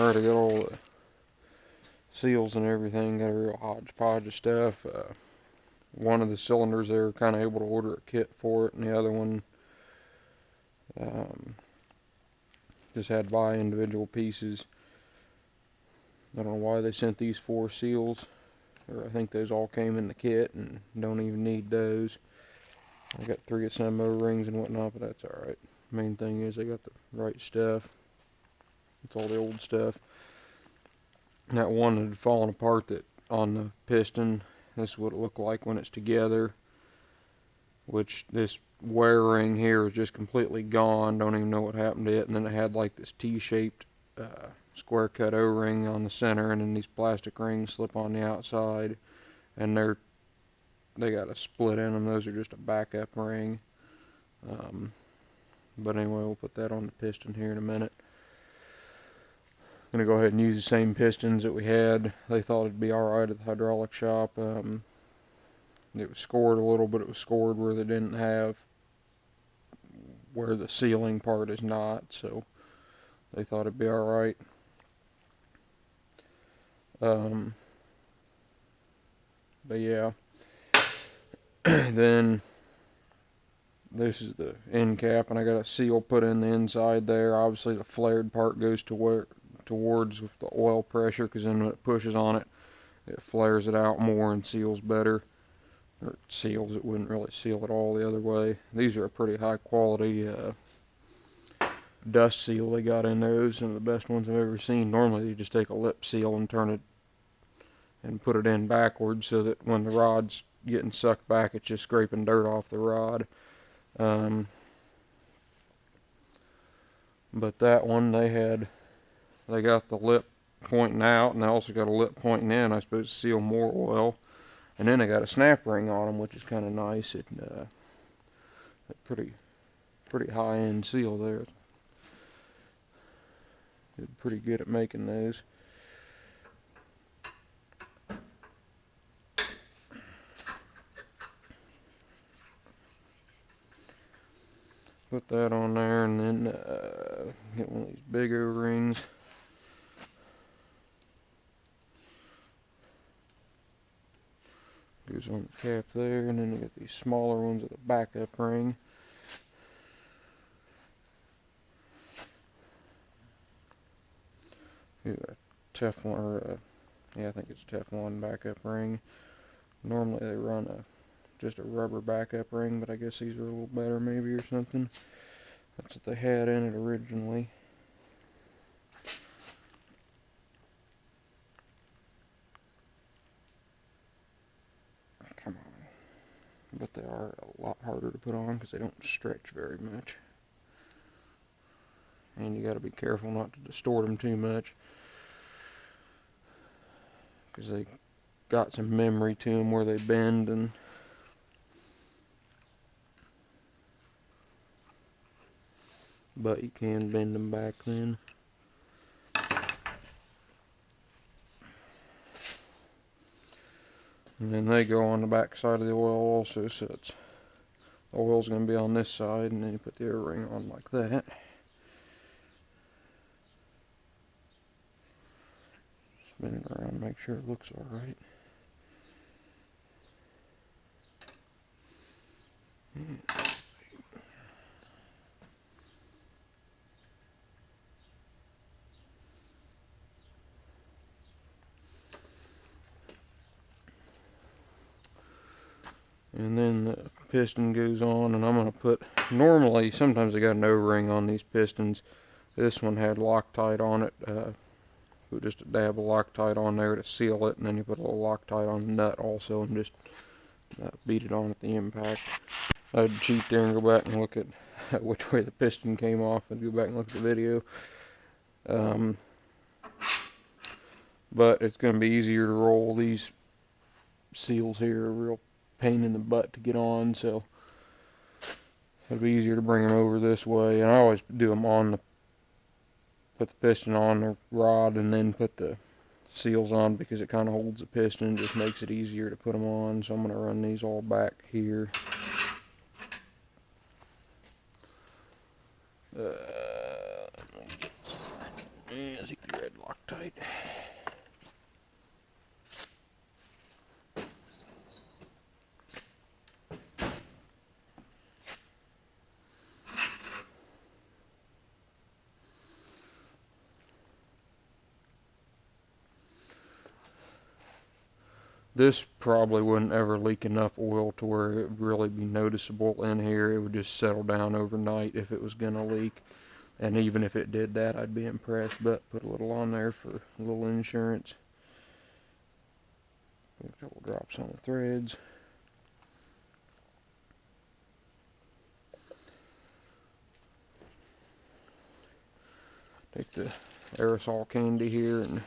Alright, I got all the seals and everything, got a real hodgepodge of stuff. One of the cylinders they were kind of able to order a kit for it, and the other one just had to buy individual pieces. I don't know why they sent these 4 seals, or I think those all came in the kit and don't even need those. I got 3 of some O-rings and whatnot, but that's alright. Main thing is they got the right stuff. It's all the old stuff. And that one had fallen apart that on the piston. This is what it looked like when it's together. Which this wear ring here is just completely gone. Don't even know what happened to it. And then it had like this T-shaped square cut O-ring on the center, and then these plastic rings slip on the outside. And they got a split in them. Those are just a backup ring. But anyway, we'll put that on the piston here in a minute. I'm going to go ahead and use the same pistons that we had. They thought it'd be alright at the hydraulic shop. It was scored a little, but it was scored where they didn't have, where the sealing part is not, so they thought it'd be alright. But yeah. Then this is the end cap, and I got a seal put in the inside there. Obviously the flared part goes towards with the oil pressure, because then when it pushes on it, it flares it out more and seals better. Or it seals, it wouldn't really seal at all the other way. These are a pretty high quality dust seal they got in those, and the best ones I've ever seen. Normally you just take a lip seal and turn it and put it in backwards, so that when the rod's getting sucked back, it's just scraping dirt off the rod. But that one, they got the lip pointing out, and they also got a lip pointing in, I suppose, to seal more oil. And then they got a snap ring on them, which is kind of nice. It's a pretty high-end seal there. They're pretty good at making those. Put that on there, and then get one of these big O-rings. Goes on the cap there, and then you got these smaller ones with a backup ring. Here's a Teflon, or yeah, I think it's Teflon backup ring. Normally they run just a rubber backup ring, but I guess these are a little better maybe or something. That's what they had in it originally. Come on. But they are a lot harder to put on because they don't stretch very much. And you got to be careful not to distort them too much, because they got some memory to them where they bend, and but you can bend them back then. And then they go on the back side of the oil also, so the oil's going to be on this side, and then you put the O-ring on like that. Spin it around, make sure it looks alright. And then the piston goes on, and I'm going to put, normally, sometimes I got an O-ring on these pistons. This one had Loctite on it. Put just a dab of Loctite on there to seal it, and then you put a little Loctite on the nut also, and just beat it on at the impact. I'd cheat there and go back and look at which way the piston came off, and go back and look at the video. But it's going to be easier to roll. These seals here are real pain in the butt to get on, so it'll be easier to bring them over this way. And I always do them put the piston on the rod and then put the seals on, because it kind of holds the piston and just makes it easier to put them on. So I'm going to run these all back here. Yeah, see the red lock Loctite. This probably wouldn't ever leak enough oil to where it would really be noticeable in here. It would just settle down overnight if it was going to leak. And even if it did that, I'd be impressed. But put a little on there for a little insurance. Put a couple drops on the threads. Take the aerosol candy here and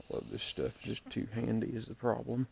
I love this stuff, just too handy is the problem.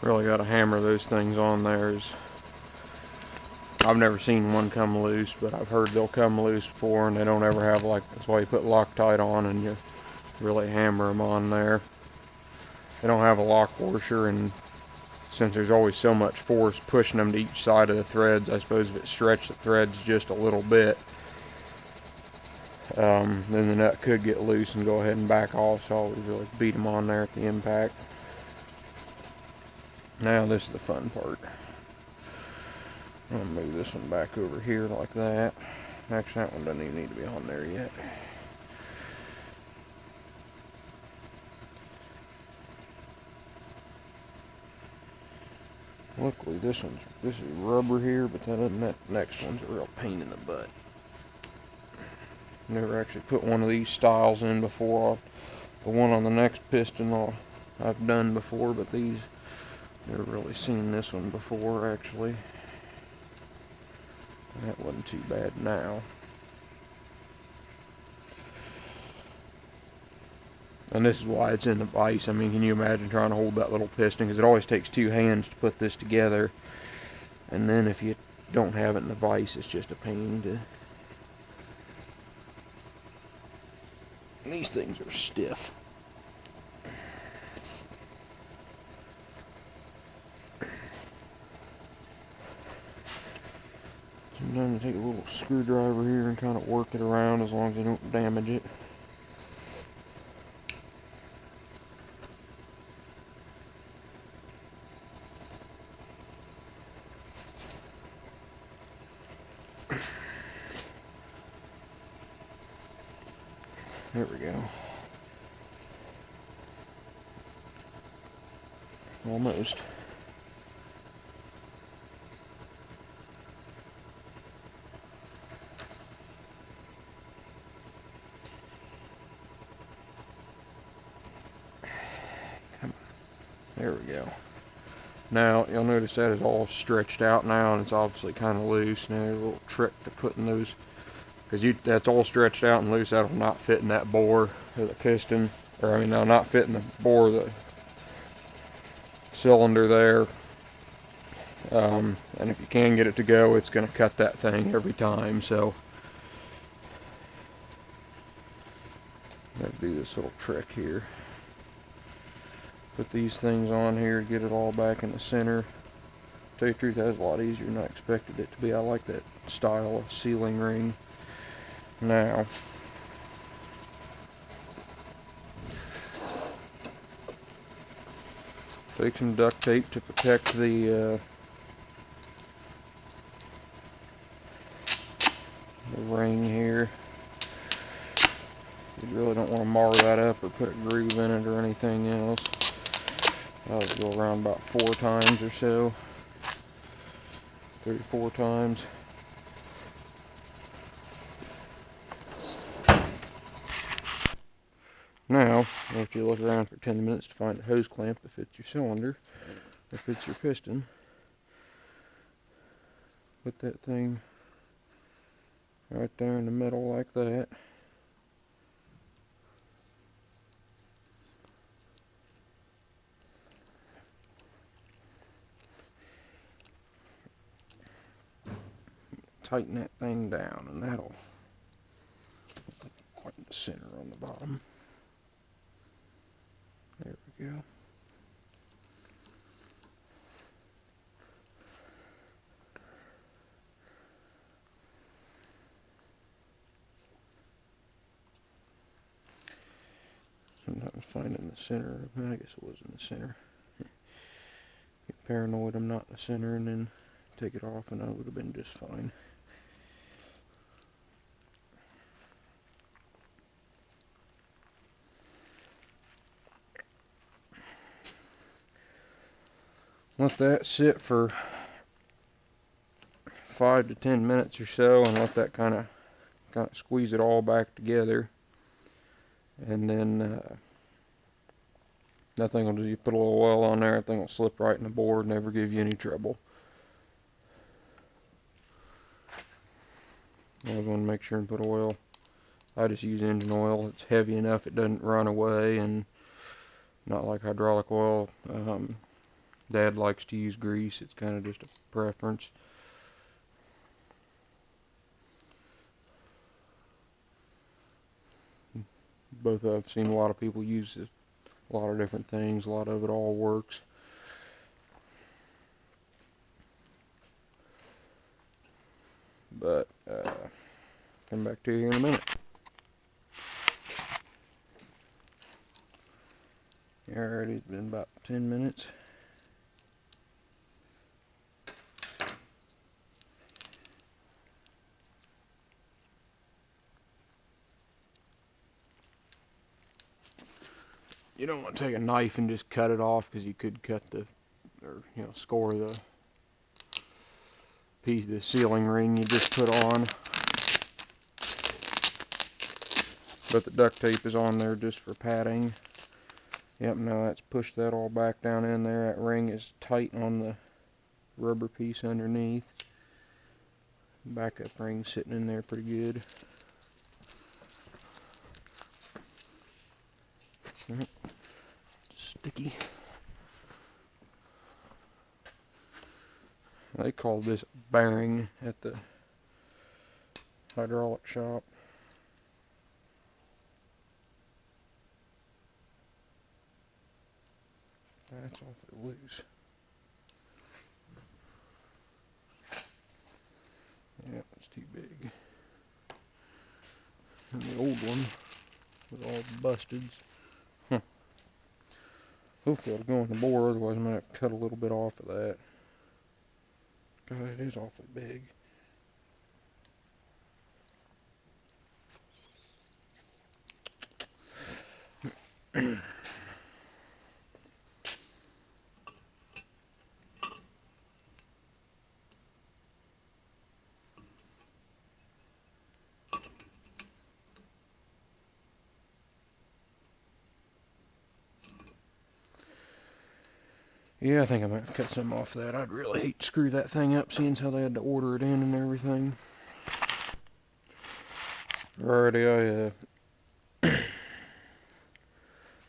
Really got to hammer those things on there. I've never seen one come loose, but I've heard they'll come loose before, and they don't ever have, like, that's why you put Loctite on and you really hammer them on there. They don't have a lock washer, and since there's always so much force pushing them to each side of the threads, I suppose if it stretched the threads just a little bit, then the nut could get loose and go ahead and back off, so I always really beat them on there at the impact. Now this is the fun part. I'm going to move this one back over here like that. Actually, that one doesn't even need to be on there yet. Luckily this is rubber here, but that next one's a real pain in the butt. Never actually put one of these styles in before. The one on the next piston I've done before, but these, never really seen this one before actually. That wasn't too bad now. And this is why it's in the vise. I mean, can you imagine trying to hold that little piston? Because it always takes two hands to put this together. And then if you don't have it in the vise, it's just a pain to... These things are stiff. Sometimes I take a little screwdriver here and kind of work it around as long as I don't damage it. There we go. Almost. There we go. Now you'll notice that is all stretched out now, and it's obviously kind of loose. Now there's a little trick to putting those, because that's all stretched out and loose. That'll not fit in that bore of the piston, or I mean, that'll not fit in the bore of the cylinder there. And if you can get it to go, it's going to cut that thing every time. So I'm going to do this little trick here. Put these things on here, get it all back in the center. To tell you the truth, that was a lot easier than I expected it to be. I like that style of sealing ring. Now, take some duct tape to protect the ring here. You really don't want to mar that up or put a groove in it or anything else. I would go around about 4 times or so. 3 or 4 times. Now, after you look around for 10 minutes to find a hose clamp that fits your cylinder, or fits your piston, put that thing right there in the middle like that. Tighten that thing down, and that'll quite in the center on the bottom. There we go. Sometimes finding the center, I guess it was in the center. Get paranoid I'm not in the center and then take it off, and I would have been just fine. Let that sit for 5 to 10 minutes or so, and let that kind of squeeze it all back together. And then that thing will just, you put a little oil on there, that thing will slip right in the board, never give you any trouble. I always want to make sure and put oil. I just use engine oil. It's heavy enough it doesn't run away, and not like hydraulic oil. Dad likes to use grease. It's kind of just a preference. Both I've seen a lot of people use it, a lot of different things. A lot of it all works. But come back to you here in a minute. Alrighty, it's been about 10 minutes. You don't want to take a knife and just cut it off, because you could cut the, or score the piece, the sealing ring you just put on. But the duct tape is on there just for padding. Yep, now that's pushed that all back down in there. That ring is tight on the rubber piece underneath. Backup ring sitting in there pretty good. Sticky. They call this bearing at the hydraulic shop. That's awfully loose. Yep, it's too big. And the old one was all busted. Hopefully it'll go in the bore, otherwise I might have to cut a little bit off of that. God, it is awfully big. Yeah, I think I might cut some off that. I'd really hate to screw that thing up, seeing how they had to order it in and everything. Alrighty, I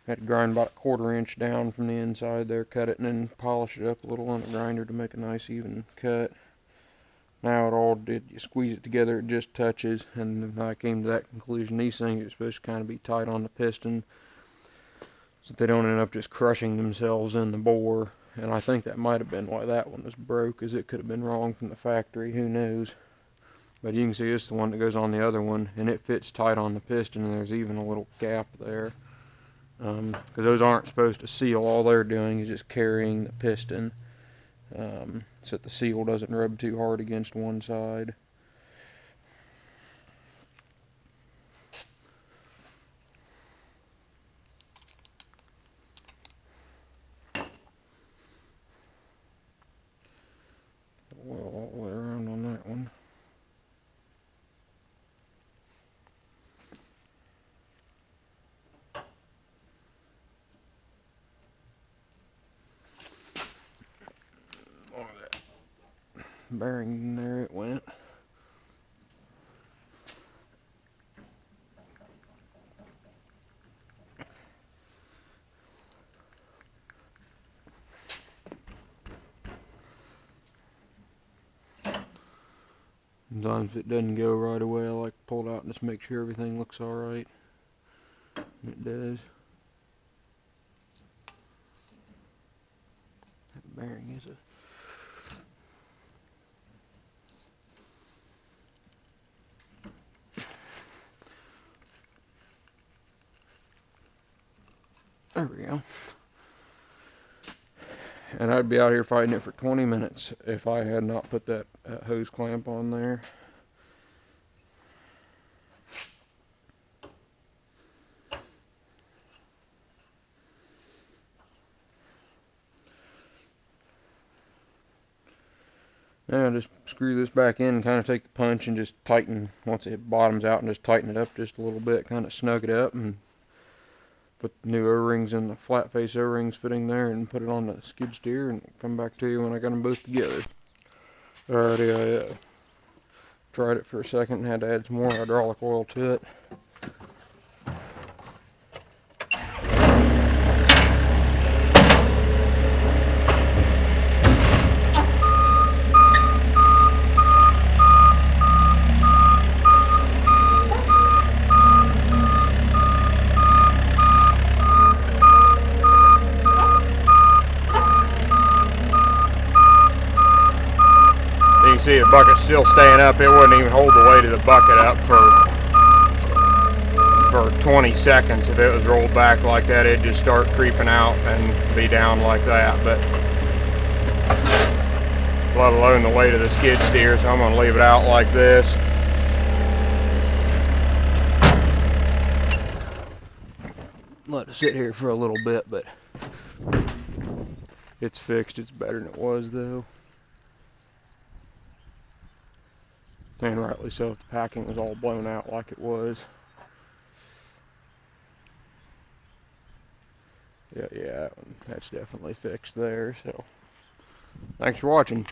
had to grind about a 1/4 inch down from the inside there, cut it, and then polish it up a little on the grinder to make a nice even cut. Now it all did, you squeeze it together, it just touches, and I came to that conclusion. These things are supposed to kind of be tight on the piston, so that they don't end up just crushing themselves in the bore. And I think that might have been why that one was broke, as it could have been wrong from the factory, who knows. But you can see this is the one that goes on the other one, and it fits tight on the piston, and there's even a little gap there. Because those aren't supposed to seal. All they're doing is just carrying the piston, so that the seal doesn't rub too hard against one side. Well, all the way around on that one. bearing, and there it went. Sometimes if it doesn't go right away, I like to pull it out and just make sure everything looks alright. It does. That bearing is a... There we go. And I'd be out here fighting it for 20 minutes if I had not put that hose clamp on there. Now just screw this back in and kind of take the punch and just tighten, once it bottoms out, and just tighten it up just a little bit, kind of snug it up, and put the new O-rings in the flat face O-rings fitting there, and put it on the skid steer, and come back to you when I got them both together. Alrighty, I tried it for a second and had to add some more hydraulic oil to it. You can see the bucket's still staying up. It wouldn't even hold the weight of the bucket up for 20 seconds. If it was rolled back like that, it'd just start creeping out and be down like that. But let alone the weight of the skid steer, so I'm going to leave it out like this. Let it sit here for a little bit, but it's fixed. It's better than it was though. And rightly so, if the packing was all blown out like it was. Yeah, that's definitely fixed there. So, thanks for watching.